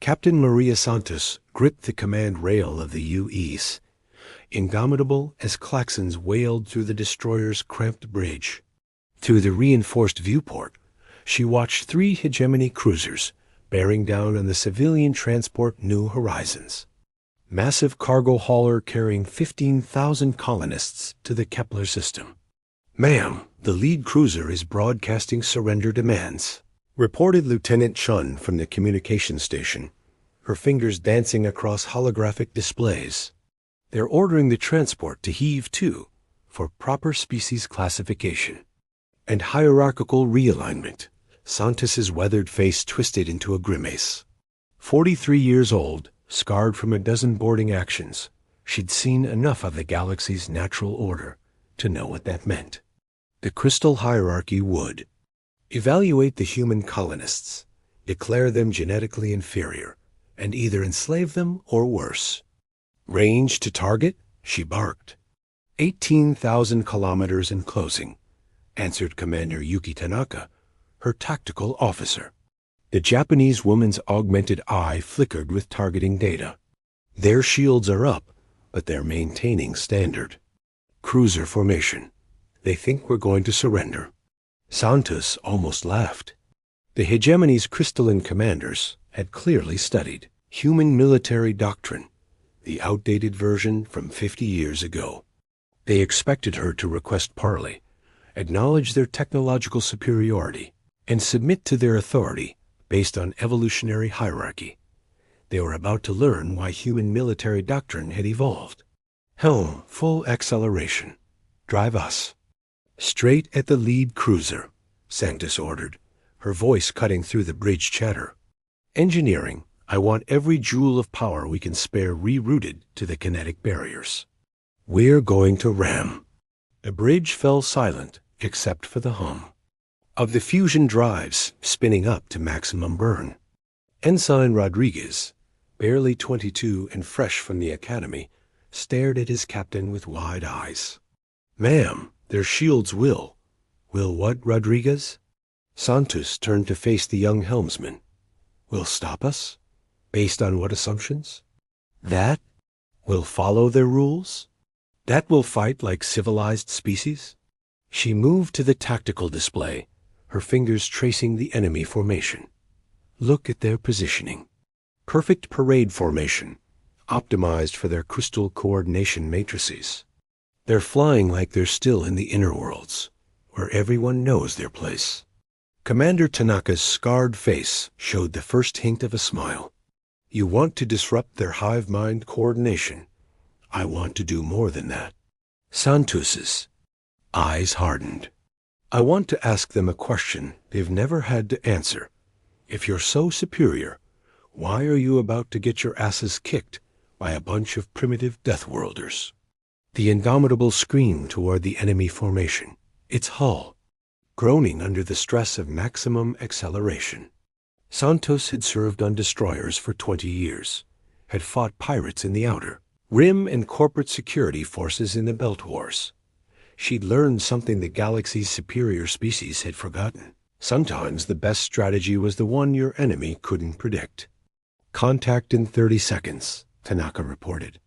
Captain Maria Santos gripped the command rail of the UEs, indomitable as klaxons wailed through the destroyer's cramped bridge. Through the reinforced viewport, she watched 3 hegemony cruisers bearing down on the civilian transport New Horizons, massive cargo hauler carrying 15,000 colonists to the Kepler system. "Ma'am, the lead cruiser is broadcasting surrender demands," reported Lieutenant Chun from the communication station, her fingers dancing across holographic displays. "They're ordering the transport to heave to for proper species classification and hierarchical realignment." Santos's weathered face twisted into a grimace. 43 years old, scarred from a dozen boarding actions, she'd seen enough of the galaxy's natural order to know what that meant. The crystal hierarchy would evaluate the human colonists, declare them genetically inferior, and either enslave them or worse. "Range to target?" she barked. 18,000 kilometers in closing," answered Commander Yuki Tanaka, her tactical officer. The Japanese woman's augmented eye flickered with targeting data. "Their shields are up, but they're maintaining standard. Cruiser formation. They think we're going to surrender." Santos almost laughed. The hegemony's crystalline commanders had clearly studied human military doctrine, the outdated version from 50 years ago. They expected her to request parley, acknowledge their technological superiority, and submit to their authority based on evolutionary hierarchy. They were about to learn why human military doctrine had evolved. "Helm, full acceleration. Drive us." "Straight at the lead cruiser," Santos ordered, her voice cutting through the bridge chatter. "Engineering, I want every joule of power we can spare rerouted to the kinetic barriers. We're going to ram." The bridge fell silent except for the hum of the fusion drives spinning up to maximum burn. Ensign Rodriguez, barely 22 and fresh from the academy, stared at his captain with wide eyes. "Ma'am, their shields will." "Will what, Rodriguez?" Santos turned to face the young helmsman. "Will stop us? Based on what assumptions?" "That will follow their rules? That will fight like civilized species?" She moved to the tactical display, her fingers tracing the enemy formation. "Look at their positioning. Perfect parade formation, optimized for their crystal coordination matrices. They're flying like they're still in the inner worlds, where everyone knows their place." Commander Tanaka's scarred face showed the first hint of a smile. "You want to disrupt their hive mind coordination. I want to do more than that." Santos's eyes hardened. "I want to ask them a question they've never had to answer. If you're so superior, why are you about to get your asses kicked by a bunch of primitive Deathworlders?" The Indomitable screamed toward the enemy formation, its hull groaning under the stress of maximum acceleration. Santos had served on destroyers for 20 years, had fought pirates in the outer rim and corporate security forces in the Belt Wars. She'd learned something the galaxy's superior species had forgotten. Sometimes the best strategy was the one your enemy couldn't predict. "Contact in 30 seconds, Tanaka reported.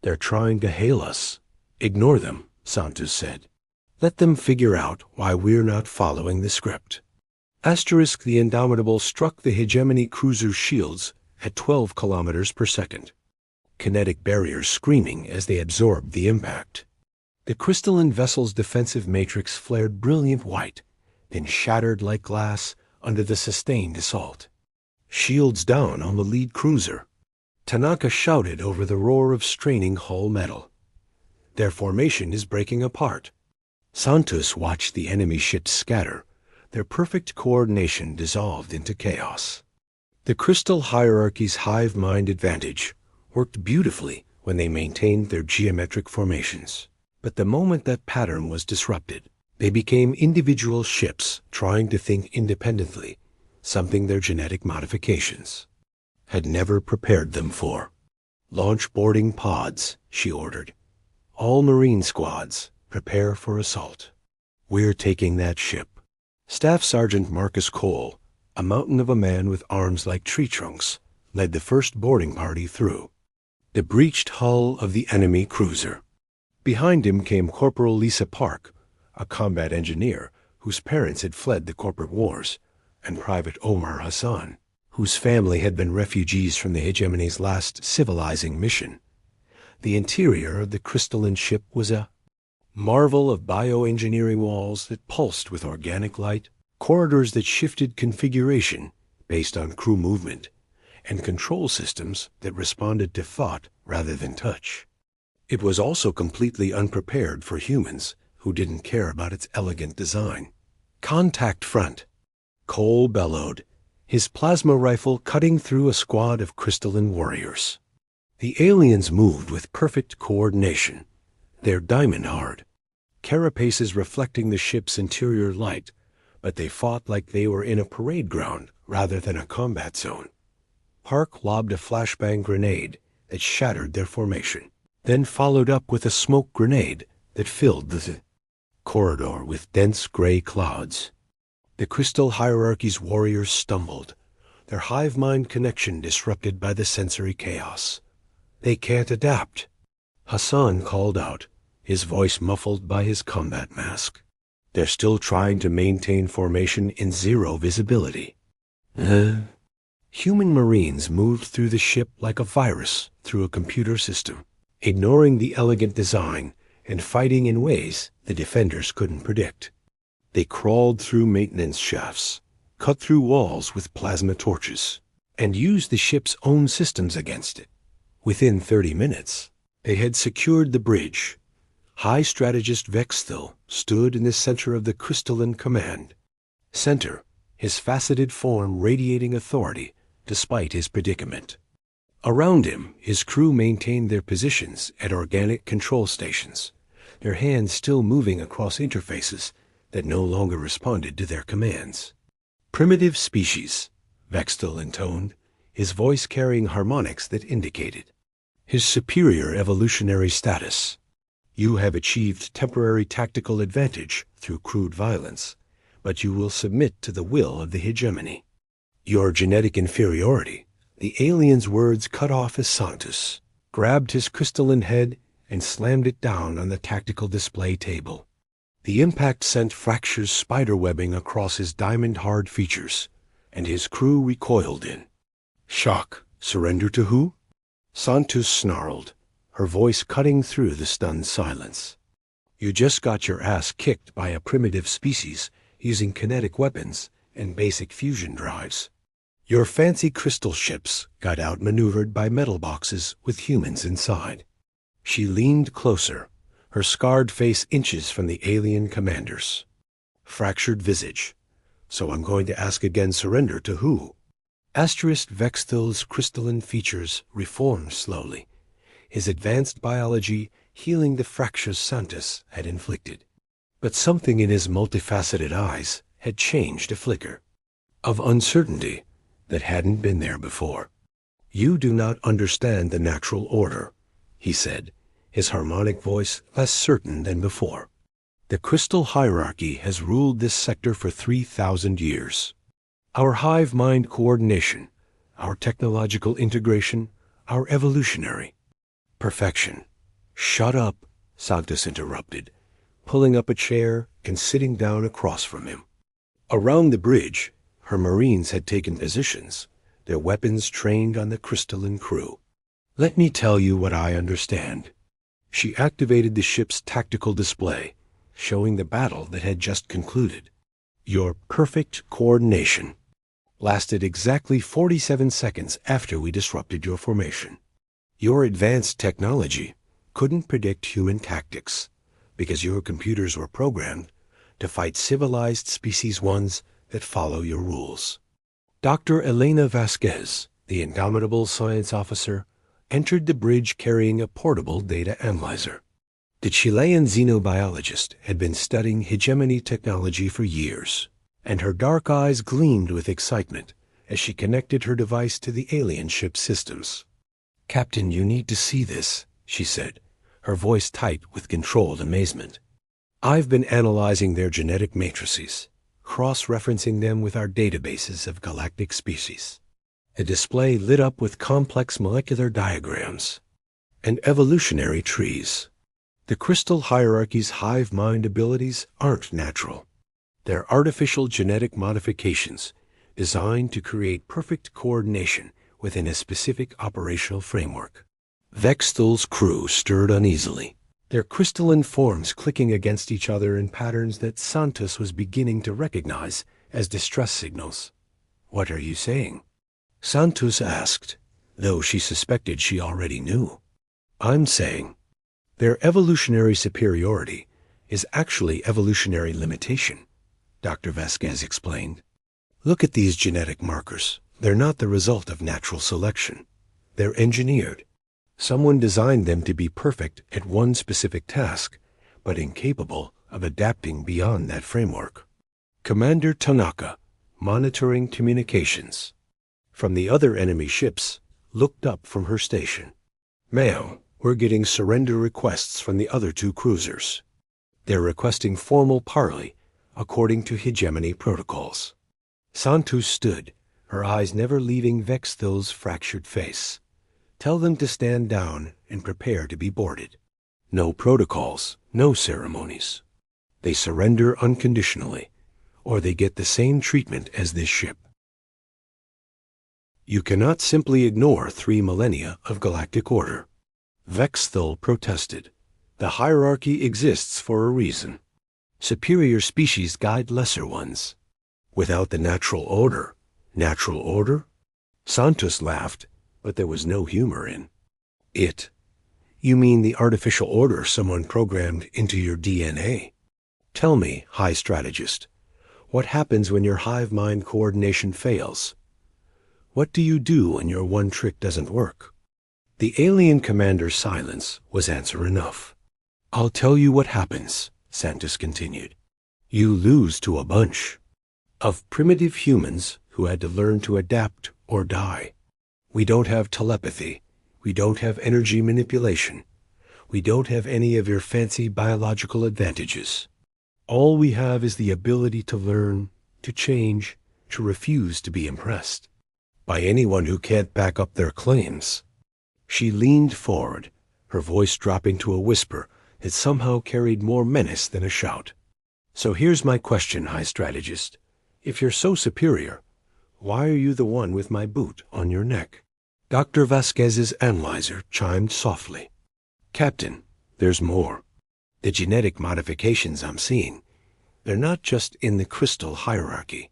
"They're trying to hail us." "Ignore them," Santos said. "Let them figure out why we're not following the script." Asterisk the Indomitable struck the hegemony cruiser's shields at 12 kilometers per second, kinetic barriers screaming as they absorbed the impact. The crystalline vessel's defensive matrix flared brilliant white, then shattered like glass under the sustained assault. "Shields down on the lead cruiser," Tanaka shouted over the roar of straining hull metal. "Their formation is breaking apart." Santos watched the enemy ships scatter, their perfect coordination dissolved into chaos. The crystal hierarchy's hive mind advantage worked beautifully when they maintained their geometric formations. But the moment that pattern was disrupted, they became individual ships trying to think independently, something their genetic modifications had never prepared them for. "Launch boarding pods," she ordered. "All Marine squads, prepare for assault. We're taking that ship." Staff Sergeant Marcus Cole, a mountain of a man with arms like tree trunks, led the first boarding party through. The breached hull of the enemy cruiser. Behind him came Corporal Lisa Park, a combat engineer whose parents had fled the corporate wars, and Private Omar Hassan, whose family had been refugees from the hegemony's last civilizing mission. The interior of the crystalline ship was a marvel of bioengineering walls that pulsed with organic light, corridors that shifted configuration based on crew movement, and control systems that responded to thought rather than touch. It was also completely unprepared for humans who didn't care about its elegant design. Contact front. Cole bellowed, his plasma rifle cutting through a squad of crystalline warriors. The aliens moved with perfect coordination. They're diamond hard, carapaces reflecting the ship's interior light, but they fought like they were in a parade ground rather than a combat zone. Park lobbed a flashbang grenade that shattered their formation, then followed up with a smoke grenade that filled the corridor with dense gray clouds. The crystal hierarchy's warriors stumbled, their hive-mind connection disrupted by the sensory chaos. They can't adapt. Hassan called out, his voice muffled by his combat mask. They're still trying to maintain formation in zero visibility. Human Marines moved through the ship like a virus through a computer system, ignoring the elegant design and fighting in ways the defenders couldn't predict. They crawled through maintenance shafts, cut through walls with plasma torches, and used the ship's own systems against it. Within 30 minutes, they had secured the bridge. High Strategist Vexthil stood in the center of the crystalline command. Center, his faceted form radiating authority despite his predicament. Around him, his crew maintained their positions at organic control stations, their hands still moving across interfaces that no longer responded to their commands. Primitive species, Vexthil intoned, his voice carrying harmonics that indicated his superior evolutionary status. You have achieved temporary tactical advantage through crude violence, but you will submit to the will of the hegemony. Your genetic inferiority, the alien's words cut off as Santos grabbed his crystalline head and slammed it down on the tactical display table. The impact sent fractures spiderwebbing across his diamond-hard features, and his crew recoiled in shock. Surrender to who? Santos snarled, her voice cutting through the stunned silence. You just got your ass kicked by a primitive species using kinetic weapons and basic fusion drives. Your fancy crystal ships got outmaneuvered by metal boxes with humans inside. She leaned closer, her scarred face inches from the alien commanders. Fractured visage. So I'm going to ask again, surrender to who? Asterisk Vexthil's crystalline features reformed slowly, his advanced biology healing the fractures Santos had inflicted. But something in his multifaceted eyes had changed a flicker of uncertainty that hadn't been there before. You do not understand the natural order, he said, his harmonic voice less certain than before. The crystal hierarchy has ruled this sector for 3,000 years. Our hive-mind coordination, our technological integration, our evolutionary perfection. Shut up, Santos interrupted, pulling up a chair and sitting down across from him. Around the bridge, her Marines had taken positions, their weapons trained on the crystalline crew. Let me tell you what I understand. She activated the ship's tactical display, showing the battle that had just concluded. Your perfect coordination lasted exactly 47 seconds after we disrupted your formation. Your advanced technology couldn't predict human tactics because your computers were programmed to fight civilized species ones that follow your rules. Dr. Elena Vasquez, the indomitable science officer, entered the bridge carrying a portable data analyzer. The Chilean xenobiologist had been studying hegemony technology for years, and her dark eyes gleamed with excitement as she connected her device to the alien ship's systems. Captain, you need to see this, she said, her voice tight with controlled amazement. I've been analyzing their genetic matrices, cross-referencing them with our databases of galactic species. a display lit up with complex molecular diagrams and evolutionary trees. The crystal hierarchy's hive mind abilities aren't natural. They're artificial genetic modifications designed to create perfect coordination within a specific operational framework. Vexthal's crew stirred uneasily, their crystalline forms clicking against each other in patterns that Santos was beginning to recognize as distress signals. "What are you saying?" Santos asked, though she suspected she already knew. "I'm saying their evolutionary superiority is actually evolutionary limitation," Dr. Vasquez explained. "Look at these genetic markers. They're not the result of natural selection. They're engineered. Someone designed them to be perfect at one specific task, but incapable of adapting beyond that framework." Commander Tanaka, monitoring communications from the other enemy ships, looked up from her station. "Ma'am, we're getting surrender requests from the other two cruisers. They're requesting formal parley according to hegemony protocols." Santos stood, her eyes never leaving Vexthal's fractured face. "Tell them to stand down and prepare to be boarded. No protocols, no ceremonies. They surrender unconditionally, or they get the same treatment as this ship." "You cannot simply ignore 3 millennia of galactic order," Vexthal protested. "The hierarchy exists for a reason. Superior species guide lesser ones. Without the natural order? Santos laughed, but there was no humor in it. "You mean the artificial order someone programmed into your DNA? Tell me, High Strategist, what happens when your hive mind coordination fails? What do you do when your one trick doesn't work?" The alien commander's silence was answer enough. "I'll tell you what happens," Santos continued. "You lose to a bunch of primitive humans who had to learn to adapt or die. We don't have telepathy. We don't have energy manipulation. We don't have any of your fancy biological advantages. All we have is the ability to learn, to change, to refuse to be impressed by anyone who can't back up their claims." She leaned forward, her voice dropping to a whisper that somehow carried more menace than a shout. "So here's my question, High Strategist. If you're so superior, why are you the one with my boot on your neck?" Dr. Vasquez's analyzer chimed softly. "Captain, there's more. The genetic modifications I'm seeing, they're not just in the crystal hierarchy.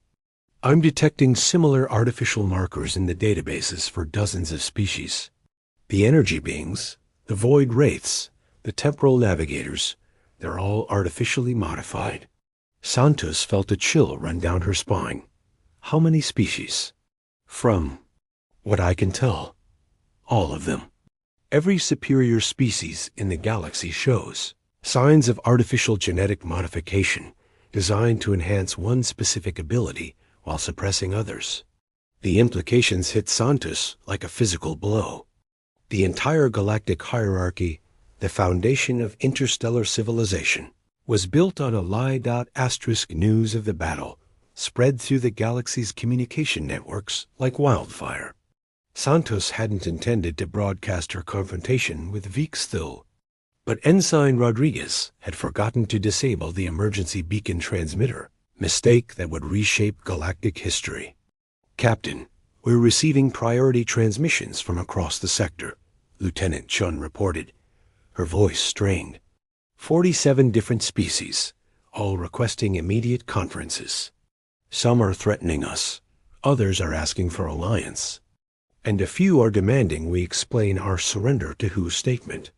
I'm detecting similar artificial markers in the databases for dozens of species. The energy beings, the void wraiths, the temporal navigators, they're all artificially modified." Santos felt a chill run down her spine. "How many species?" "From what I can tell, all of them. Every superior species in the galaxy shows signs of artificial genetic modification designed to enhance one specific ability while suppressing others." The implications hit Santos like a physical blow. The entire galactic hierarchy, the foundation of interstellar civilization, was built on a lie.* news of the battle, spread through the galaxy's communication networks like wildfire. Santos hadn't intended to broadcast her confrontation with Vexthal, but Ensign Rodriguez had forgotten to disable the emergency beacon transmitter, mistake that would reshape galactic history. "Captain, we're receiving priority transmissions from across the sector," Lieutenant Chun reported, her voice strained. 47 different species, all requesting immediate conferences. Some are threatening us, others are asking for alliance, and a few are demanding we explain our surrender to who's statement.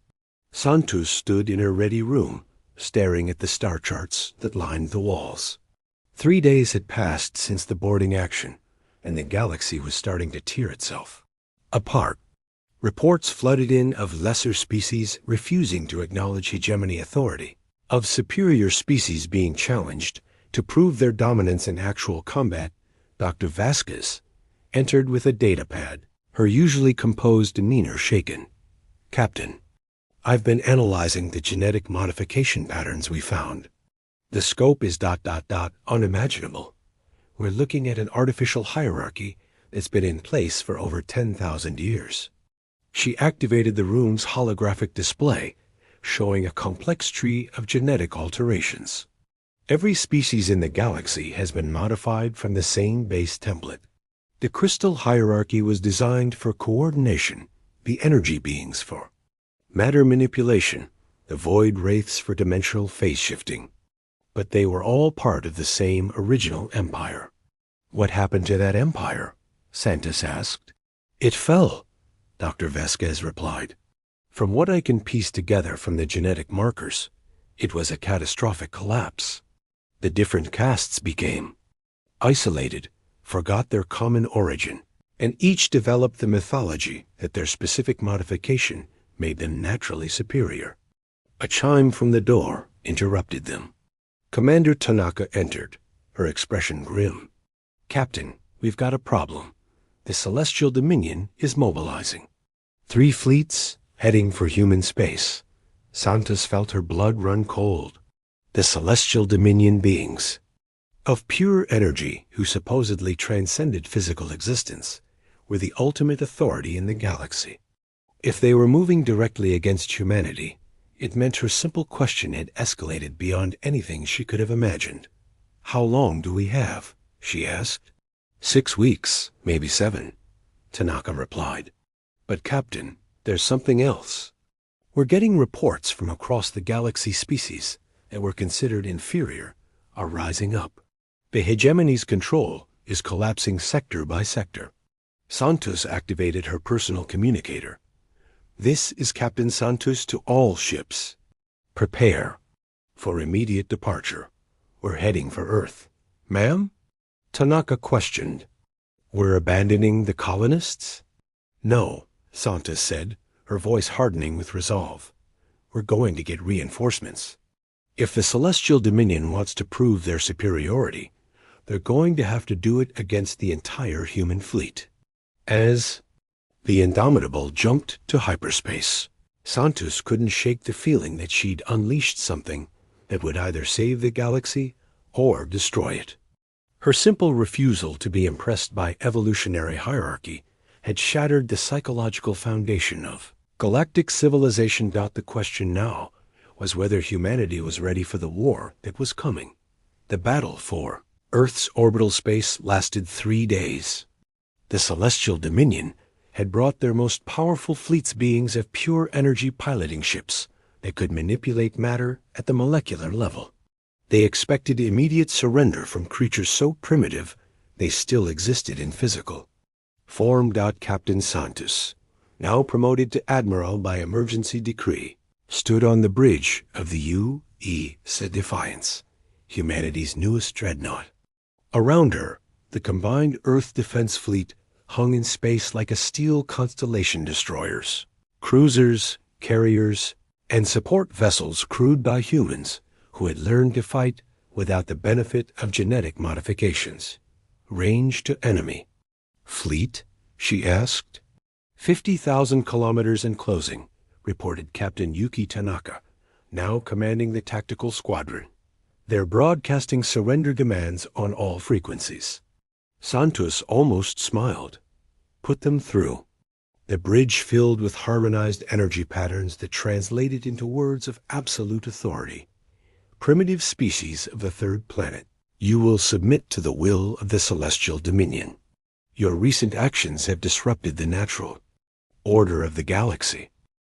Santos stood in her ready room, staring at the star charts that lined the walls. 3 days had passed since the boarding action, and the galaxy was starting to tear itself apart. Reports flooded in of lesser species refusing to acknowledge hegemony authority, of superior species being challenged to prove their dominance in actual combat. Dr. Vasquez entered with a datapad, her usually composed demeanor shaken. "Captain, I've been analyzing the genetic modification patterns we found. The scope is unimaginable. We're looking at an artificial hierarchy that's been in place for over 10,000 years. She activated the room's holographic display, showing a complex tree of genetic alterations. Every species in the galaxy has been modified from the same base template. The crystal hierarchy was designed for coordination, the energy beings for matter manipulation, the void wraiths for dimensional phase shifting. But they were all part of the same original empire. What happened to that empire? Santos asked. It fell, Dr. Vasquez replied. From what I can piece together from the genetic markers, it was a catastrophic collapse. The different castes became isolated, forgot their common origin, and each developed the mythology that their specific modification made them naturally superior. A chime from the door interrupted them. Commander Tanaka entered, her expression grim. Captain, we've got a problem. The Celestial Dominion is mobilizing. 3 fleets heading for human space. Santos felt her blood run cold. The Celestial Dominion beings, of pure energy who supposedly transcended physical existence, were the ultimate authority in the galaxy. If they were moving directly against humanity, it meant her simple question had escalated beyond anything she could have imagined. How long do we have? She asked. 6 weeks, maybe 7, Tanaka replied. But Captain, there's something else. We're getting reports from across the galaxy species that were considered inferior are rising up. The hegemony's control is collapsing sector by sector. Santos activated her personal communicator. This is Captain Santos to all ships. Prepare for immediate departure. We're heading for Earth. Ma'am? Tanaka questioned. We're abandoning the colonists? No, Santos said, her voice hardening with resolve. We're going to get reinforcements. If the Celestial Dominion wants to prove their superiority, they're going to have to do it against the entire human fleet. As the Indomitable jumped to hyperspace, Santos couldn't shake the feeling that she'd unleashed something that would either save the galaxy or destroy it. Her simple refusal to be impressed by evolutionary hierarchy had shattered the psychological foundation of galactic civilization. The question now was whether humanity was ready for the war that was coming. The battle for Earth's orbital space lasted 3 days. The Celestial Dominion had brought their most powerful fleets beings of pure energy piloting ships that could manipulate matter at the molecular level. They expected immediate surrender from creatures so primitive they still existed in physical form. Captain Santos, now promoted to Admiral by emergency decree, stood on the bridge of the U.E.S. Defiance, humanity's newest dreadnought. Around her, the combined Earth defense fleet hung in space like a steel constellation destroyers, cruisers, carriers, and support vessels crewed by humans who had learned to fight without the benefit of genetic modifications. Range to enemy. Fleet? She asked. 50,000 kilometers in closing, reported Captain Yuki Tanaka, now commanding the tactical squadron. They're broadcasting surrender demands on all frequencies. Santos almost smiled. Put them through. The bridge filled with harmonized energy patterns that translated into words of absolute authority. Primitive species of the 3rd planet, you will submit to the will of the Celestial Dominion. Your recent actions have disrupted the natural order of the galaxy.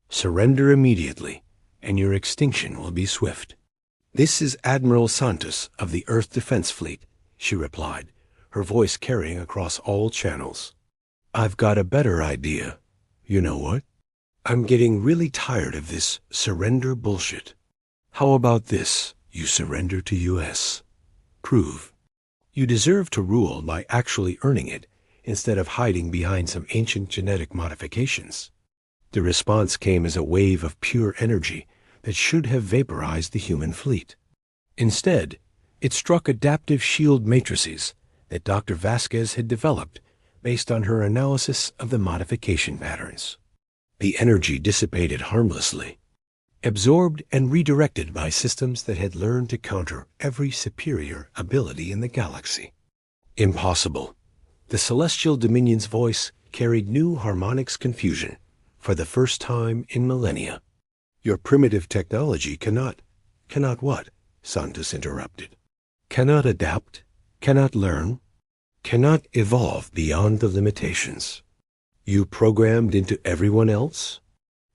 Surrender immediately, and your extinction will be swift. This is Admiral Santos of the Earth Defense Fleet, she replied, her voice carrying across all channels. I've got a better idea. You know what? I'm getting really tired of this surrender bullshit. How about this? You surrender to US. Prove. You deserve to rule by actually earning it instead of hiding behind some ancient genetic modifications. The response came as a wave of pure energy that should have vaporized the human fleet. Instead, it struck adaptive shield matrices that Dr. Vasquez had developed based on her analysis of the modification patterns. The energy dissipated harmlessly, absorbed and redirected by systems that had learned to counter every superior ability in the galaxy. Impossible. The celestial dominion's voice carried new harmonics confusion for the first time in millennia. Your primitive technology cannot what? Santos interrupted. Cannot adapt, cannot learn, cannot evolve beyond the limitations you programmed into everyone else?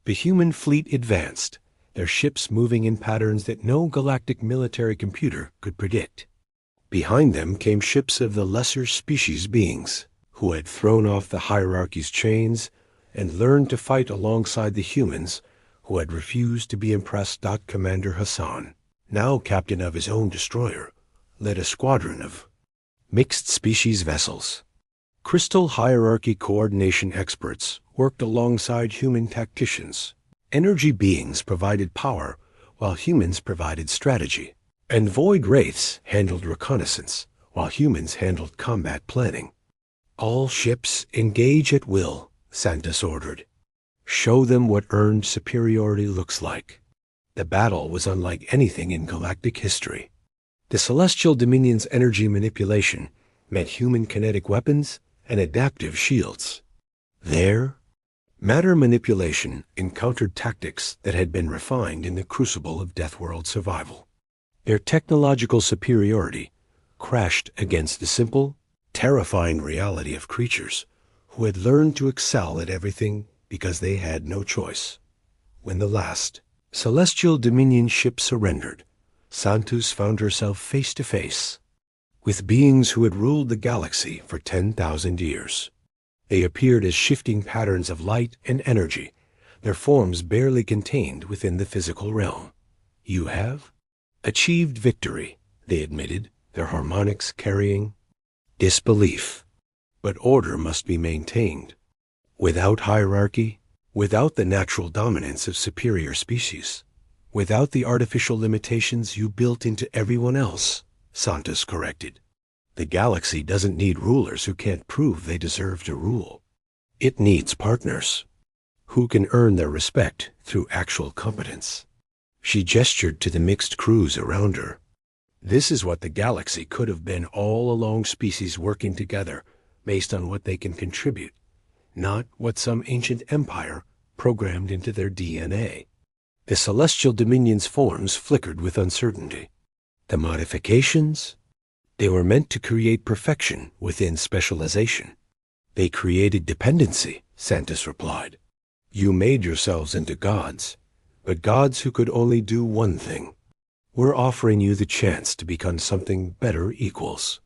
The human fleet advanced, their ships moving in patterns that no galactic military computer could predict. Behind them came ships of the lesser species beings, who had thrown off the hierarchy's chains and learned to fight alongside the humans who had refused to be impressed. Commander Hassan, now captain of his own destroyer, led a squadron of mixed-species vessels. Crystal hierarchy coordination experts worked alongside human tacticians. Energy beings provided power, while humans provided strategy. And void wraiths handled reconnaissance, while humans handled combat planning. All ships engage at will, Santos ordered. Show them what earned superiority looks like. The battle was unlike anything in galactic history. The Celestial Dominion's energy manipulation meant human kinetic weapons and adaptive shields. Their matter manipulation encountered tactics that had been refined in the crucible of Deathworld survival. Their technological superiority crashed against the simple, terrifying reality of creatures who had learned to excel at everything because they had no choice. When the last Celestial Dominion ship surrendered, Santos found herself face to face with beings who had ruled the galaxy for 10,000 years. They appeared as shifting patterns of light and energy, their forms barely contained within the physical realm. You have achieved victory, they admitted, their harmonics carrying disbelief. But order must be maintained. Without hierarchy, without the natural dominance of superior species, without the artificial limitations you built into everyone else, Santos corrected. The galaxy doesn't need rulers who can't prove they deserve to rule. It needs partners who can earn their respect through actual competence. She gestured to the mixed crews around her. This is what the galaxy could have been all along, species working together based on what they can contribute, not what some ancient empire programmed into their DNA. The Celestial Dominion's forms flickered with uncertainty. The modifications? They were meant to create perfection within specialization. They created dependency, Santos replied. You made yourselves into gods, but gods who could only do one thing. We're offering you the chance to become something better equals.